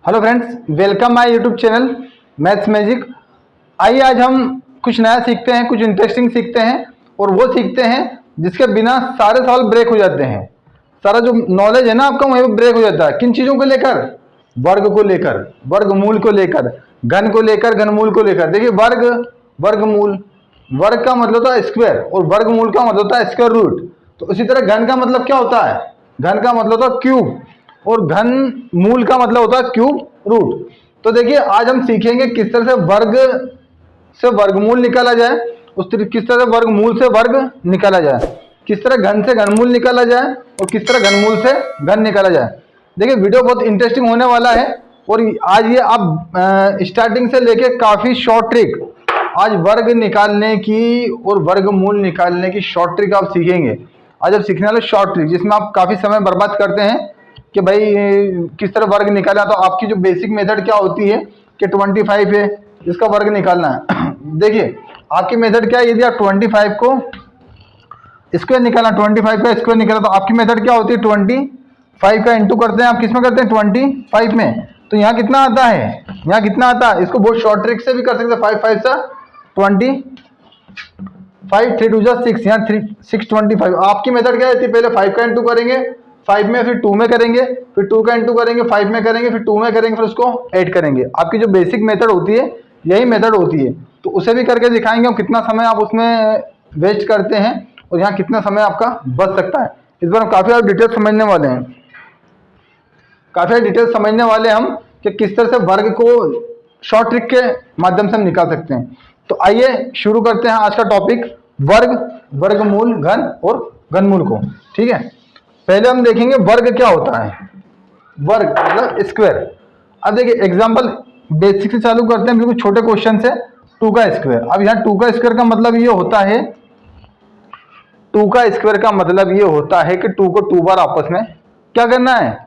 Hello friends, welcome my YouTube channel maths magic. आइए आज हम कुछ नया सीखते हैं, कुछ इंटरेस्टिंग सीखते हैं और वो सीखते हैं जिसके बिना सारे सवाल ब्रेक हो जाते हैं। सारा जो नॉलेज है ना आपका वहीं पे ब्रेक हो जाता है। किन चीज़ों को लेकर? वर्ग को लेकर, वर्गमूल को लेकर, घन को लेकर, घनमूल को लेकर। देखिए वर्ग, वर्गमूल, वर्ग का मतलब होता है स्क्वायर और वर्गमूल का मतलब होता है स्क्वायर रूट। तो इसी तरह घन का मतलब क्या होता है? घन का मतलब होता है क्यूब और घन मूल का मतलब होता है क्यूब रूट। तो देखिए आज हम सीखेंगे किस तरह से वर्ग से वर्गमूल निकाला जाए, किस तरह वर्गमूल से वर्ग निकाला जाए, किस तरह घन से घनमूल निकाला जाए और किस तरह घनमूल से घन निकाला जाए। देखिए वीडियो बहुत इंटरेस्टिंग होने वाला है और आज ये आप स्टार्टिंग से लेके काफी शॉर्ट ट्रिक, आज वर्ग निकालने की और वर्गमूल निकालने की शॉर्ट ट्रिक आप सीखेंगे। आज आप सीखने वाले शॉर्ट ट्रिक जिसमें आप काफी समय बर्बाद करते हैं कि भाई किस तरह वर्ग निकालना। तो आपकी जो बेसिक मेथड क्या होती है कि 25 है इसका वर्ग निकालना है। देखिए आपकी मेथड क्या है, यदि आप 25 को स्क्वायर निकालना, 25 का स्क्वायर निकाला तो आपकी मेथड क्या होती है, 25 का इंटू करते हैं। आप किसमें करते हैं? 25 में। तो यहाँ कितना आता है? यहाँ कितना आता है? इसको बहुत शॉर्ट ट्रिक से भी कर सकते हैं। 5 5 सा 20, 5 3 2 जा 6, यहाँ 625। आपकी मेथड क्या रहती है? पहले 5 का इंटू करेंगे 5 में, फिर 2 में करेंगे, फिर 2 का इंटू करेंगे 5 में करेंगे, फिर 2 में करेंगे, फिर उसको ऐड करेंगे। आपकी जो बेसिक मेथड होती है यही मेथड होती है। तो उसे भी करके दिखाएंगे हम कितना समय आप उसमें वेस्ट करते हैं और यहाँ कितना समय आपका बच सकता है। इस बार हम काफ़ी डिटेल समझने वाले हैं, काफ़ी डिटेल समझने वाले हम कि किस तरह से वर्ग को शॉर्ट ट्रिक के माध्यम से हम निकाल सकते हैं। तो आइए शुरू करते हैं आज का टॉपिक, वर्ग, वर्गमूल, घन और घनमूल को। ठीक है, पहले हम देखेंगे वर्ग क्या होता है। वर्ग मतलब स्क्वायर। अब देखिए एग्जांपल बेसिक से चालू करते हैं, बिल्कुल छोटे क्वेश्चन से। 2 का स्क्वायर। अब यहाँ 2 का स्क्वायर का मतलब ये होता है, 2 का स्क्वायर का मतलब ये होता है कि 2 को 2 बार आपस में क्या करना है?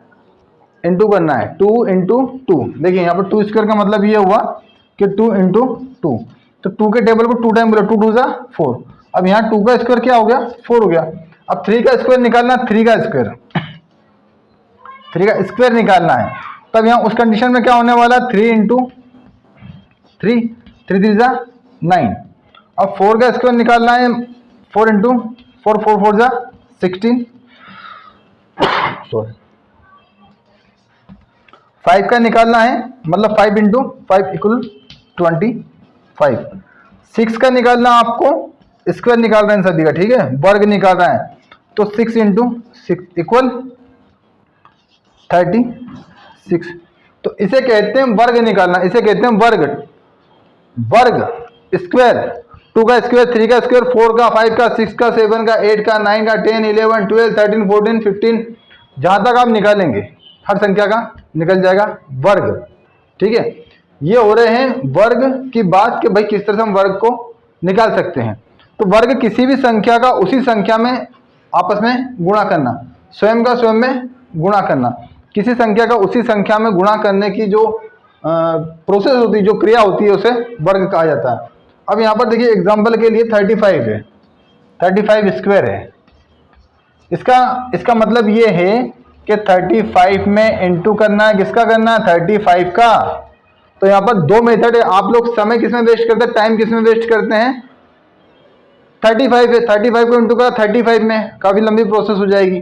इंटू करना है। 2 इंटू 2। देखिए यहाँ पर 2 स्क्वायर का मतलब ये हुआ कि 2 इंटू 2। तो 2 के टेबल को 2 टाइम बोलो, 2 2 जा 4। अब यहाँ 2 का स्क्वायर क्या हो गया? 4 हो गया। अब 3 का स्क्वायर निकालना, 3 का स्क्वायर, 3 का स्क्वायर निकालना है। तब यहाँ उस कंडीशन में क्या होने वाला? 3 इंटू 3, 3 3 जा 9। अब 4 का स्क्वायर निकालना है, 4 इंटू 4, 4 4 जा 16। सॉरी, 5 का निकालना है, मतलब 5 इंटू 5 इक्वल 25। 6 का निकालना आपको, स्क्वायर निकाल रहे हैं सभी का, ठीक है, वर्ग निकाल रहा है। तो 6 इंटू 6 इक्वल 36। तो इसे कहते हैं वर्ग निकालना, इसे कहते हैं वर्ग। वर्ग स्क्वायर, 2 का स्क्वायर, 3 का स्क्वायर, 4 का, 5 का, 6 का, 7 का, 8 का, 9 का, 10 11 12 13 14 15, जहां तक आप निकालेंगे हर संख्या का निकल जाएगा वर्ग। ठीक है, ये हो रहे हैं वर्ग की बात कि भाई किस तरह से हम वर्ग को निकाल सकते हैं। तो वर्ग किसी भी संख्या का उसी संख्या में आपस में गुणा करना, स्वयं का स्वयं में गुणा करना, किसी संख्या का उसी संख्या में गुणा करने की जो प्रोसेस होती है, जो क्रिया होती है, उसे वर्ग कहा जाता है। अब यहाँ पर देखिए एग्जाम्पल के लिए 35 है, 35 स्क्वायर है। इसका मतलब ये है कि 35 में इंटू करना है, किसका करना है? 35 का। तो यहाँ पर दो मेथड है। आप लोग समय किसमें वेस्ट करते हैं, टाइम किसमें वेस्ट करते हैं? 35 है, 35 को इंटू करा 35 में, काफी लंबी प्रोसेस हो जाएगी।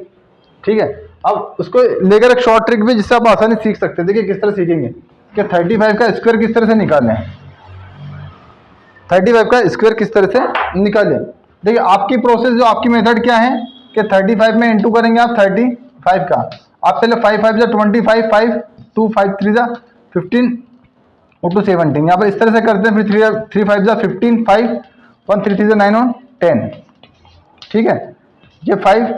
ठीक है, अब उसको लेकर एक शॉर्ट ट्रिक भी जिससे आप आसानी सीख सकते हैं। देखिए किस तरह सीखेंगे कि 35 का स्क्वायर किस तरह से निकालें, 35 का स्क्वायर किस तरह से निकालें। देखिए आपकी प्रोसेस, जो आपकी मेथड क्या है कि 35 में इंटू करेंगे आप 35 का। आप पहले 5 5 जा 25, 5 2 5 3 जा 15 और 2 17, यहाँ पर इस तरह से करते हैं। फिर 3 5 जा 15, 5 1 3 3 जा 9 1 10। ठीक है, ये 5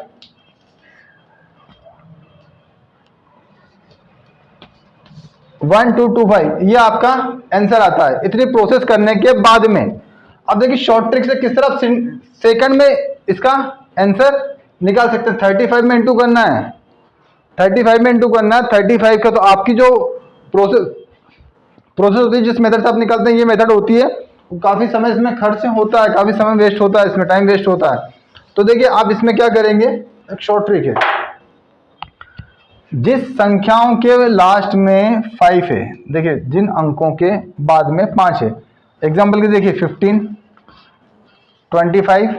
1 2 2 5, ये आपका आंसर आता है इतनी प्रोसेस करने के बाद में। अब देखिए शॉर्ट ट्रिक से किस तरह सेकंड में इसका आंसर निकाल सकते हैं। 35 में इंटू करना है, 35 में इंटू करना है 35 का। तो आपकी जो प्रोसेस होती है, जिस मेथड से आप निकालते हैं, ये मेथड होती है। काफी समय इसमें खर्च होता है, काफी समय वेस्ट होता है, इसमें टाइम वेस्ट होता है। तो देखिए आप इसमें क्या करेंगे, एक शॉर्ट ट्रिक है। जिस संख्याओं के लास्ट में 5 है, देखिए जिन अंकों के बाद में 5 है, एग्जाम्पल के देखिए 15, 25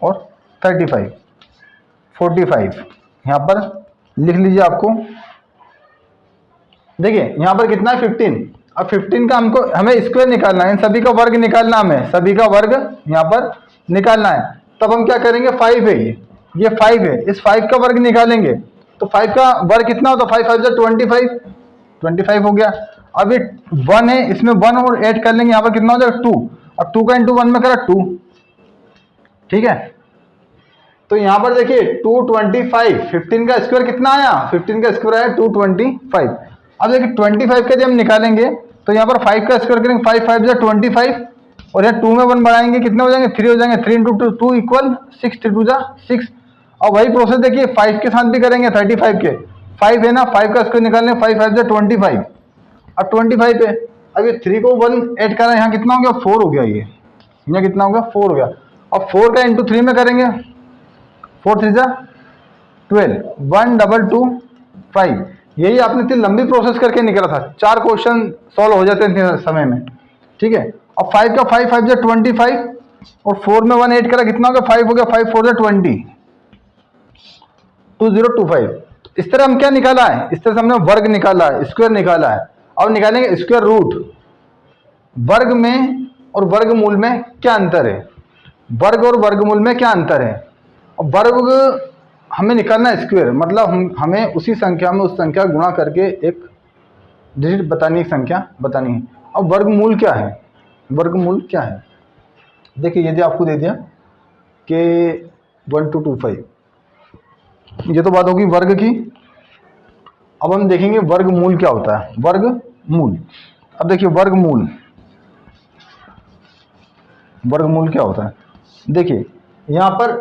और 35, 45, यहां पर लिख लीजिए आपको। देखिए यहां पर कितना है 15। अब 15 का हमें स्क्वायर निकालना है, इन सभी का वर्ग निकालना, हमें सभी का वर्ग यहां पर निकालना है। तब हम क्या करेंगे, 5 है ये 5 है, इस 5 का वर्ग निकालेंगे तो 5 का वर्ग कितना होता है, 5 5 25, 25 हो गया। अब ये 1 है, इसमें 1 और ऐड कर लेंगे, यहाँ पर कितना हो जाएगा 2। अब 2 का इंटू 1 में करा 2, ठीक है। तो यहाँ पर देखिए 225, 15 का स्क्वायर कितना आया, 15 का स्क्वायर आया 225। अब देखिए 25 का जब हम निकालेंगे तो यहाँ पर 5 का स्क्वायर करेंगे, 5 5 25, और यहाँ 2 में 1 बढ़ाएंगे, कितने हो जाएंगे 3 हो जाएंगे, 3 इंटू 2 इक्वल 6, 3 2 6। और वही प्रोसेस देखिए 5 के साथ भी करेंगे, 35 के 5 है ना, 5 का स्क्वायर निकालने, 5 5 25। अब 25 है, अब ये 3 को 1 ऐड करा, यहाँ कितना हो गया 4 हो गया, ये यहाँ कितना हो गया 4 हो गया। अब 4 का इंटू 3 में करेंगे, 4 3 12, 1 2 2 5। यही आपने इतनी लंबी प्रोसेस करके निकला था, 4 क्वेश्चन सॉल्व हो जाते थे समय में, ठीक है। अब 5 का 5 5 25 और 4 में 1 ऐड करा, कितना हो गया 5 हो गया, 5 4 20, 2025। इस तरह हम क्या निकाला है, इस तरह से हमने वर्ग निकाला है, स्क्वायर निकाला है। अब निकालेंगे स्क्वायर रूट। वर्ग में और वर्गमूल में क्या अंतर है, वर्ग और वर्गमूल में क्या अंतर है। और वर्ग हमें निकालना है स्क्वायर, मतलब हमें उसी संख्या में उस संख्या गुणा करके एक डिजिट बतानी, एक संख्या बतानी है। अब वर्गमूल क्या है, वर्गमूल क्या है, देखिए यदि आपको दे दिया कि 1225, ये तो बात होगी वर्ग की। अब हम देखेंगे वर्गमूल क्या होता है, वर्गमूल। अब देखिए वर्गमूल, वर्गमूल क्या होता है, देखिए यहां पर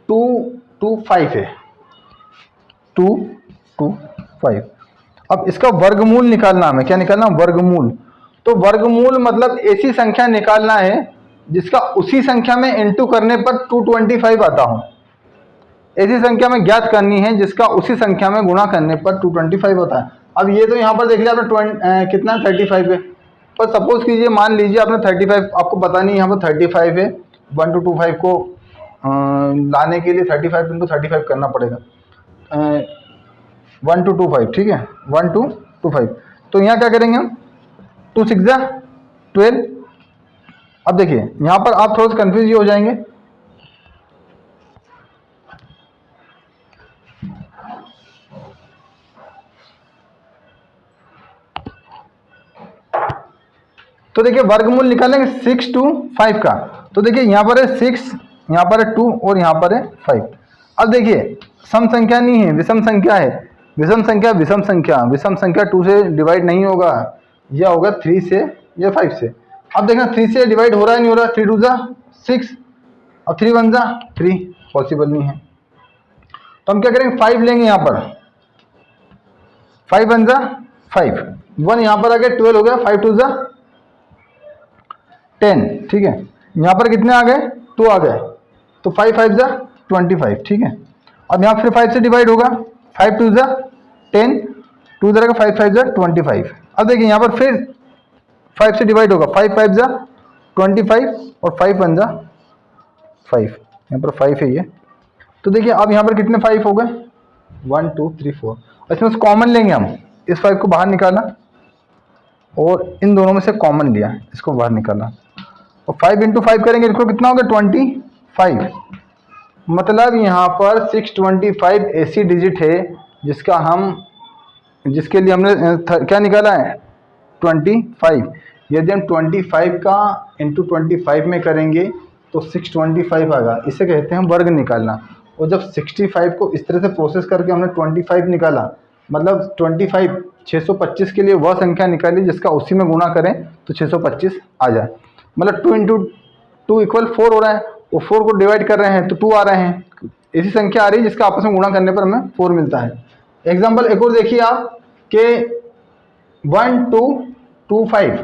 2 2 5 है, 2 2 5। अब इसका वर्गमूल निकालना, हमें क्या निकालना, वर्गमूल। तो वर्गमूल मतलब ऐसी संख्या निकालना है जिसका उसी संख्या में इंटू करने पर 225 आता हो। ऐसी संख्या में ज्ञात करनी है जिसका उसी संख्या में गुणा करने पर 225 होता है। अब ये तो यहाँ पर देख लिया आपने कितना 35 है, पर सपोज कीजिए मान लीजिए आपने 35, आपको पता नहीं यहाँ पर 35 है, 1225 को लाने के लिए 35 इंटू 35 करना पड़ेगा, 1225, ठीक है 1225। तो यहाँ क्या करेंगे हम, 2 6 12। अब देखिए यहाँ पर आप थोड़ा सा कंफ्यूज हो जाएंगे, तो देखिए वर्गमूल निकालेंगे 6 2 5 का। तो देखिए यहाँ पर है 6, यहाँ पर है 2 और यहाँ पर है 5। अब देखिए सम संख्या नहीं है, विषम संख्या है। विषम संख्या विषम संख्या, विषम संख्या 2 से डिवाइड नहीं होगा, यह होगा 3 से या 5 से। अब देखना 3 से डिवाइड हो रहा है नहीं हो रहा, 3 2 6 और 3 1 3, पॉसिबल नहीं है। तो हम क्या करेंगे 5 लेंगे, यहाँ पर 5 1 5, 1 यहाँ पर आ गया 12 हो गया, 5 2 10, ठीक है। यहाँ पर कितने आ गए 2 आ गए, तो 5 5 25, ठीक है। अब यहाँ फिर 5 से डिवाइड होगा, 5 2 10, 2 का 5 5 25। अब देखिए यहाँ पर फिर 5 से डिवाइड होगा, 5 5 25 और 5 1 5, यहाँ पर 5 है ये। तो देखिए अब यहाँ पर कितने 5 हो गए, 1 2 3 4। इसमें से कॉमन लेंगे हम, इस 5 को बाहर निकाला और इन दोनों में से कॉमन लिया, इसको बाहर निकाला और 5 इंटू 5 करेंगे, इसको कितना होगा 25। मतलब यहाँ पर 625 ऐसी डिजिट है जिसके लिए हमने क्या निकाला है 25। यदि हम 25 का इंटू 25 में करेंगे तो 625 आएगा, इसे कहते हैं वर्ग निकालना। और जब 65 को इस तरह से प्रोसेस करके हमने 25 निकाला, मतलब 25 625 के लिए वह संख्या निकाली जिसका उसी में गुणा करें तो 625 आ जाए। मतलब 2 इंटू 2 इक्वल 4 हो रहा है, वो 4 को डिवाइड कर रहे हैं तो 2 आ रहे हैं, ऐसी संख्या आ रही है जिसका आपस में गुणा करने पर हमें 4 मिलता है। एग्जाम्पल एक और देखिए आप कि 1225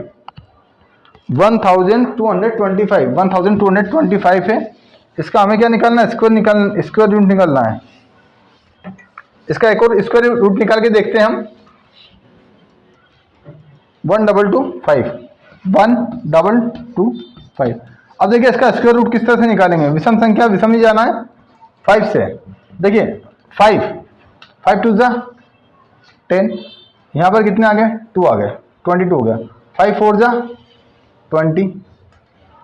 1225 है, इसका हमें क्या निकालना है, स्क्वायर रूट निकालना है। इसका एक और स्क्वायर रूट निकाल के देखते हैं हम। 1225, 1225। अब देखिए इसका स्क्वायर रूट किस तरह से निकालेंगे, विषम संख्या विषम ही जाना है 5 से। देखिए 5 5 टू जा 10, यहाँ पर कितने आ गए 2 आ गए, 22 हो गया। 5 4 जा 20,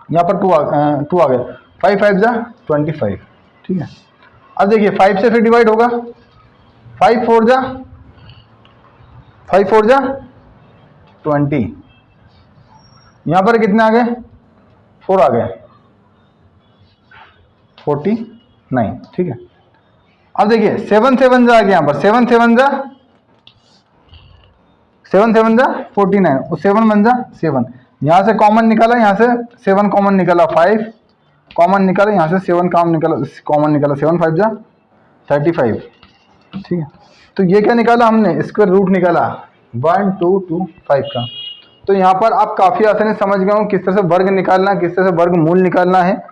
यहाँ पर 2 आ गए। 5 5 जा 25, ठीक है। अब देखिए 5 से फिर डिवाइड होगा, 5 4 जा 20, यहाँ पर कितने आ गए 4 आ गए, 49, ठीक है। अब देखिए 7 7 जा आ गया, यहाँ पर 7 7 जा 49 और 7 1 जा 7, यहाँ से कॉमन निकाला, यहाँ से 7 कॉमन निकाला, 5 कॉमन निकाला, यहाँ से 7 कॉमन निकाला 7 5 जा 35, ठीक है। तो ये क्या निकाला हमने, स्क्वायर रूट निकाला 1225 का। तो यहाँ पर आप काफ़ी आसानी समझ गए हो किस तरह से वर्ग निकालना है, किस तरह से वर्गमूल निकालना है,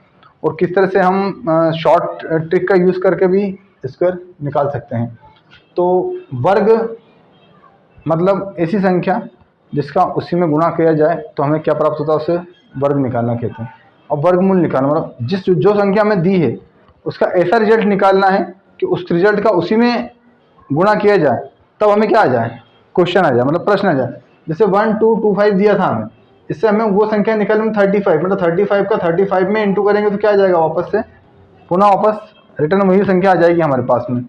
और किस तरह से हम शॉर्ट ट्रिक का यूज़ करके भी स्क्वायर निकाल सकते हैं। तो वर्ग मतलब ऐसी संख्या जिसका उसी में गुणा किया जाए तो हमें क्या प्राप्त होता है, उसे वर्ग निकालना कहते हैं। और वर्गमूल निकालना मतलब जो संख्या हमें दी है उसका ऐसा रिजल्ट निकालना है कि उस रिजल्ट का उसी में गुणा किया जाए, तब हमें क्या आ जाए, क्वेश्चन आ जाए, मतलब प्रश्न आ जाए। जैसे 1225 दिया था हमें, इससे हमें वो संख्या निकालनी में 35, मतलब 35 का 35 में इंटू करेंगे तो क्या आ जाएगा, वापस से पुनः वापस रिटर्न वही संख्या आ जाएगी हमारे पास में।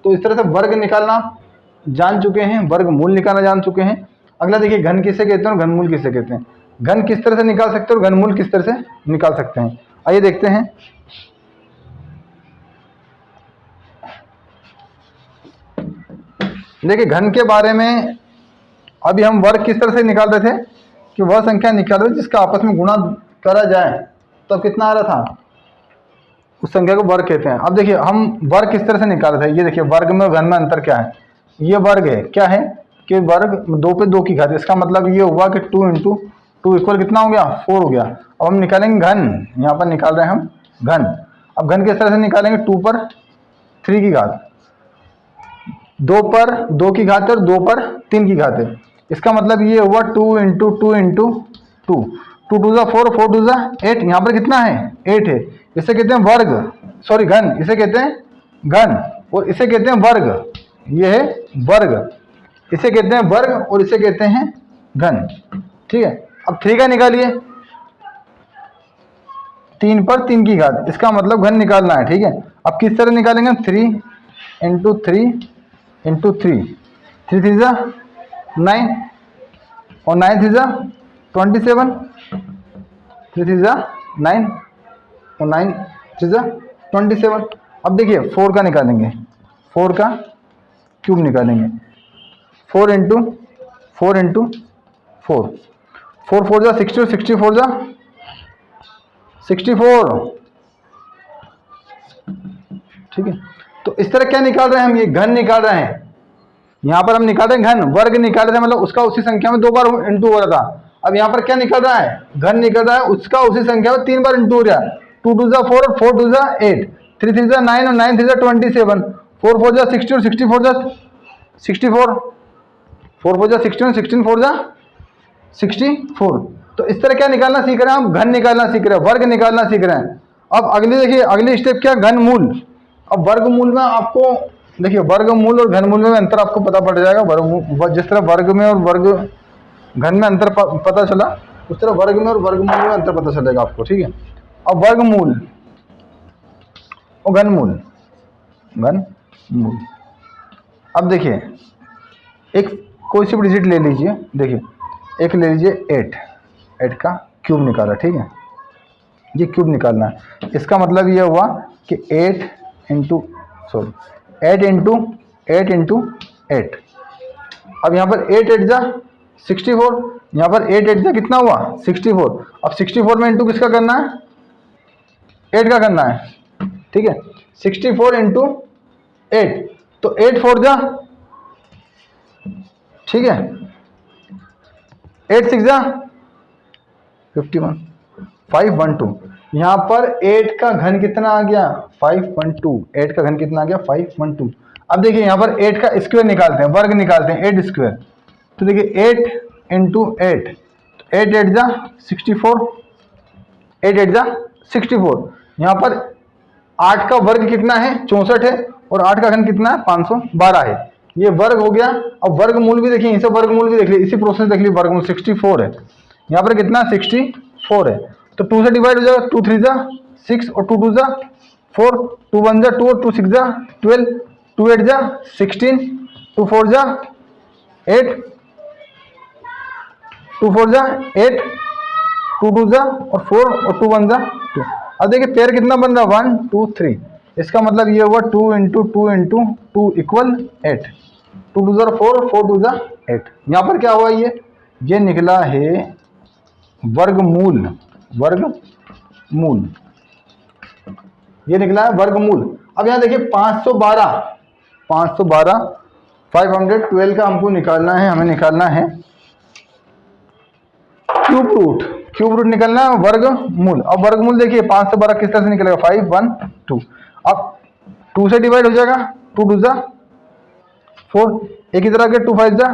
तो इस तरह से वर्ग निकालना जान चुके हैं, वर्गमूल निकालना जान चुके हैं। अगला देखिए घन किसे कहते हैं और घनमूल किसे कहते हैं। घन किस तरह से निकाल सकते हैं और घनमूल किस तरह से निकाल सकते हैं, आइए देखते हैं। देखिए घन के बारे में अभी हम वर्ग किस तरह से निकाल रहे थे कि वह संख्या निकाल रहे जिसका आपस में गुणा करा जाए तब कितना आ रहा था, उस संख्या को वर्ग कहते हैं। अब देखिए हम वर्ग किस तरह से निकाल रहे थे, ये देखिए वर्ग में और घन में अंतर क्या है। ये वर्ग है, क्या है कि वर्ग 2 पे 2 की घात, इसका मतलब ये हुआ कि 2 × 2 इक्वल कितना हो गया, 4 हो गया। अब हम निकालेंगे घन, यहाँ पर निकाल रहे हैं हम घन। अब घन किस तरह से निकालेंगे, 2 पर 3 की घात, 2 पर 2 की घात और 2 पर 3 की घात है। इसका मतलब ये हुआ 2 × 2 × 2, 2 2 जा 4, 4 2 जा 8, यहाँ पर कितना है 8 है। इसे कहते हैं वर्ग, सॉरी घन, इसे कहते हैं घन और इसे कहते हैं वर्ग। ये है वर्ग, इसे कहते हैं वर्ग और इसे कहते हैं घन, ठीक है। अब 3 का निकालिए, 3 पर 3 की घात, इसका मतलब घन निकालना है, ठीक है। अब किस तरह निकालेंगे, 3 × 3 × 3, 3 3 जा 9 और 9 3 जा 27, 3 3 जा 9 और 9 3 जा 27। अब देखिए 4 का निकालेंगे, 4 का क्यूब निकालेंगे, 4 × 4 × 4, 4 4 जा 60 और 64 जा 64, ठीक है। तो इस तरह क्या निकाल रहे हैं हम, ये घन निकाल रहे हैं। यहाँ पर हम निकाल रहे हैं घन, वर्ग निकाल रहे हैं मतलब उसका उसी संख्या में 2 बार इंटू हो रहा था। अब यहाँ पर क्या निकल रहा है, घन निकल रहा है, उसका उसी संख्या में 3 बार इंटू हो रहा है। 2 2 जा 4 और 4 2 जा 8, 3 3 जा 9 और 9 3 जा 27, 4 4 जा 60 और 64 जा 64, 4 4 जा 16 और 16 4 जा 64। तो इस तरह क्या निकालना सीख रहे हैं हम, घन निकालना सीख रहे हैं, वर्ग निकालना सीख रहे हैं। अब अगली देखिए, अगली स्टेप क्या, घनमूल। अब वर्गमूल में आपको देखिए वर्गमूल और घनमूल में अंतर आपको पता पड़ जाएगा। वर्ग जिस तरह वर्ग में और वर्ग घन में अंतर पता चला, उस तरह वर्ग में और वर्गमूल में अंतर पता चलेगा आपको, ठीक है। अब वर्गमूल और घनमूल, घनमूल। अब देखिए एक कोई सी भी डिजिट ले लीजिए, देखिए एक ले लीजिए 8 का क्यूब निकाला, ठीक है, ये क्यूब निकालना है। इसका मतलब ये हुआ कि 8 × 8 अब यहाँ पर 8 8 जा 64, यहाँ पर 8 8 जा कितना हुआ 64। अब 64 में इंटू किसका करना है, 8 का करना है, ठीक है। 64 × 8, तो 8 4 जा, ठीक है, 8 6 जा 51, 512। यहाँ पर 8 का घन कितना आ गया 512, 8 का घन कितना आ गया 512। अब देखिए यहाँ पर 8 का स्क्वायर निकालते हैं, वर्ग निकालते हैं, 8 स्क्वायर। तो देखिए 8 इंटू 8, 8 8 जा 64, 8 8 जा 64। यहाँ पर 8 का वर्ग कितना है, 64 है, और 8 का घन कितना है, 512 है। ये वर्ग हो गया। अब वर्गमूल भी देखिए, इसे वर्गमूल भी देख लीजिए, इसी प्रोसेस देख लीजिए। वर्गमूल 64 है, यहाँ पर कितना 64 है, तो 2 से डिवाइड हो जाएगा, 2 3 जा 6 और 2 2 जा 4, 2 1 जा 2 और 2 6 जा 12, 2 8 जा 16, 2 4 जा 8, 2 4 जा 8, 2 2 जा और 4 और 2 1 जा 2। अब देखिए पेयर कितना बन रहा है, 1 2 3। इसका मतलब ये हुआ 2 इंटू 2 इंटू 2 इक्वल 8, 2 2 जा 4, 4 2 जा 8। यहाँ पर क्या हुआ, ये निकला है वर्गमूल, वर्गमूल, ये निकला है वर्गमूल। अब यहाँ देखिए 512 512 का हमको निकालना है, हमें निकालना है क्यूब रूट निकालना है, वर्गमूल। अब वर्गमूल देखिए 512 किस तरह से निकलेगा, 5 1 2। अब 2 से डिवाइड हो जाएगा, 2 2 जा 4, एक ही तरह के 2 5 जा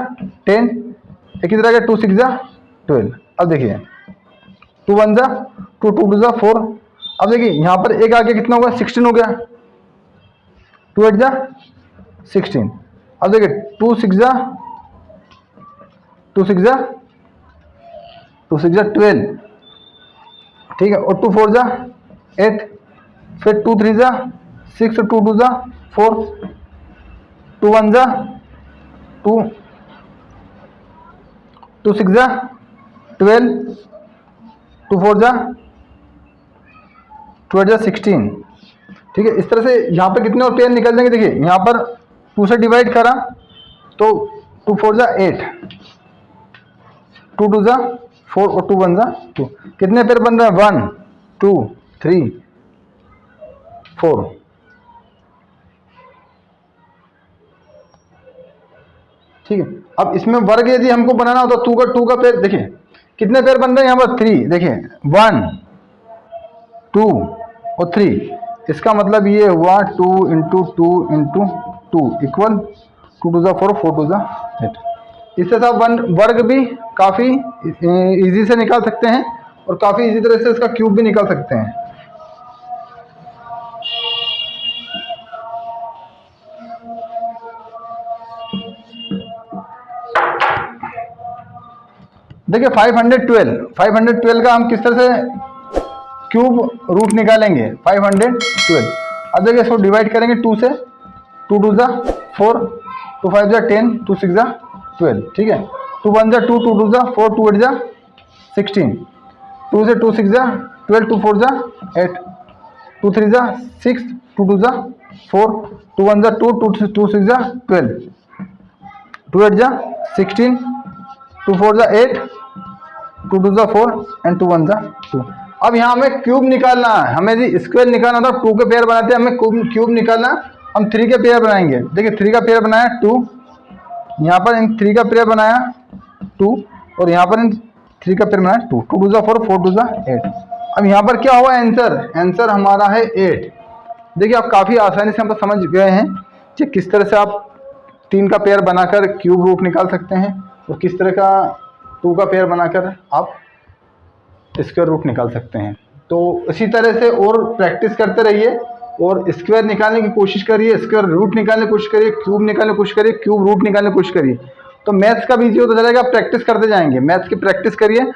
10, एक ही तरह के 2 6 जा 12। अब देखिए 2 1 जा 2, 2 2 जा 4। अब देखिए यहाँ पर एक आगे कितना होगा, 16 हो गया, 2 8 जा 16। अब देखिए 2 6 जा 12, ठीक है, और 2 4 जा 8, फिर 2 3 जा 6 और 2 2 जा 4, 2 1 जा 2, 2 6 जा 12, 2 4 जा 2 8 जा 16। ठीक है, इस तरह से यहाँ पर कितने और पेयर निकल जाएंगे। देखिए यहाँ पर 2 से डिवाइड करा तो 2 4 जा 8, 2 2 जा 4 और 2 1 जा 2। कितने पेयर बन रहा है, 1 2 3 4। ठीक है, अब इसमें वर्ग यदि हमको बनाना हो तो 2 का पेयर देखिए कितने पेयर बन रहे हैं, यहाँ पर 3। देखिए 1 2 और 3। इसका मतलब ये हुआ 2 इंटू 2 इंटू 2 इक्वल 2 2 जा 4, 4 2 जा 8। इससे सब वर्ग भी काफ़ी इजी से निकाल सकते हैं और काफ़ी इजी तरह से इसका क्यूब भी निकाल सकते हैं। देखिए 512 का हम किस तरह से क्यूब रूट निकालेंगे, 512। अब देखिए इसको डिवाइड करेंगे 2 से, 2 2 जा 4, 2 5 जा 10, 2 6 जा 12। ठीक है, 2 1 जा 2, 2 2 जा 4, 2 8 जा 16, 2 से 2 6 जा 12, 2 4 जा 8, 2 3 जा 6, 2 2 जा 4, 2 1 जा 2, 2 6 जा 12, 2 8 जा 16, 2 4 जा 8, 2 2 जा 4 एंड 2 1 जा 2। अब यहाँ हमें क्यूब निकालना है, हमें यदि स्क्वायर निकालना था 2 के पेयर बनाते हैं, हमें क्यूब निकालना, हम 3 के पेयर बनाएंगे। देखिए 3 का पेयर बनाया 2, यहाँ पर इन 3 का पेयर बनाया 2 और यहाँ पर इन 3 का पेयर बनाया 2, 2 2 जा 4, 4 2 जा 8। अब यहाँ पर क्या हुआ, आंसर हमारा है 8। देखिए आप काफ़ी आसानी से हम तो समझ गए हैं कि किस तरह से आप 3 का पेयर बनाकर क्यूब रूट निकाल सकते हैं और किस तरह का 2 का पेयर बनाकर आप स्क्वायर रूट निकाल सकते हैं। तो इसी तरह से और प्रैक्टिस करते रहिए और स्क्वायर निकालने की कोशिश करिए, स्क्वायर रूट निकालने की कोशिश करिए, क्यूब निकालने की कोशिश करिए, क्यूब रूट निकालने की कोशिश करिए। तो मैथ्स का भी इजी होता जाएगा, आप प्रैक्टिस करते जाएंगे, मैथ्स की प्रैक्टिस करिए।